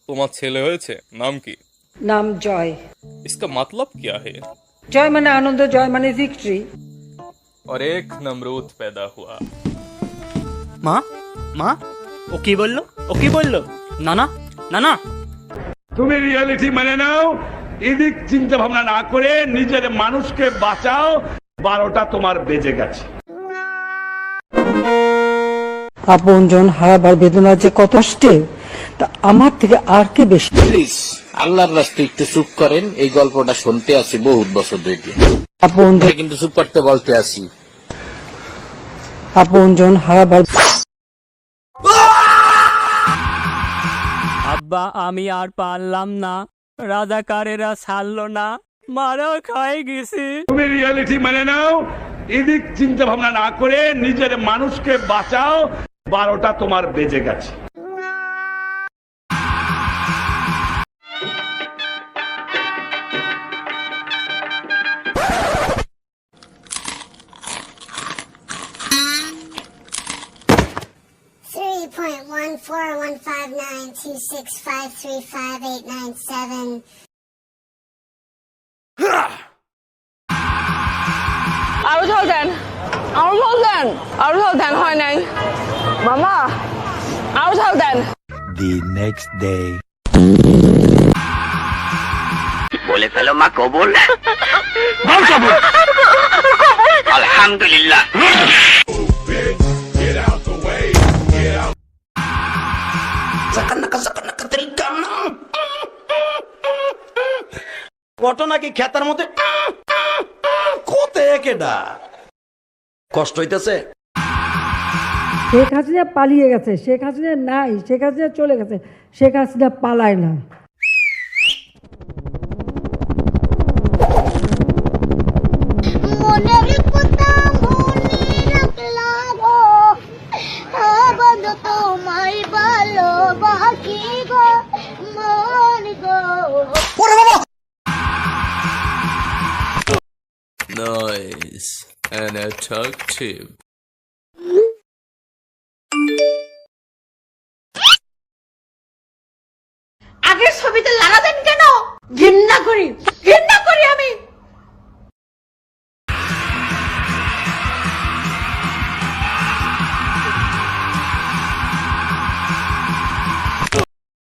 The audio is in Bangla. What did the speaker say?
তোমার ছেলে হয়েছে, নাম কি? नाम जॉय। इसका मतलब क्या है? जॉय माने आनंद, जॉय माने विक्ट्री। और एक नमरूद पैदा हुआ। মা মা ও কি বললো? ও কি বললো? না না না না, তুমি রিয়েলিটি মেনে নাও, এদিক চিন্তা ভাবনা না করে নিজের মানুষকে বাঁচাও। 12টা তোমার বেজে গেছে। আপনজন হারাবার বেদনা যে কত কষ্টে, তা আমার থেকে আর কে বেশি। প্লিজ আল্লাহর রাস্তায় একটু চুপ করেন, এই গল্পটা শুনতে আসি বহুত বছর ধরে, আপনজন কিন্তু চুপ করতে বলতে আসি। আপনজন হারাবার। আব্বা আমি আর পারলাম না, রাজাকারেরা ছাড়লো না, মারা খাই গেছি। তুমি রিয়েলিটি মেনে নাও, এদিক চিন্তা ভাবনা না করে নিজের মানুষকে বাঁচাও। 12টা তোমার বেজে গেছে। Three point 1415926535897. আরো ঝোল দেন, আরো ঝোল দেন, আরো ঝোল দেন, হয় নাই মামা, আরো ঝোল দেন। The next day. বলে ফেলো মা কবুল। আলহামদুলিল্লাহ। ঘটনা কি খেতার মধ্যে কোথায় কেডা কষ্ট হইতেছে? শেখ হাসিনা পালিয়ে গেছে, শেখ হাসিনা নাই, শেখ হাসিনা চলে গেছে, শেখ হাসিনা পালায় না। মনের কথা মনে রাখলাম, বন্ধু তোমায় ভালোবাসি গো, মন গো। Nice and attractive. আগের ছবিতে লাগাতেন কেন? ঘৃণা করি।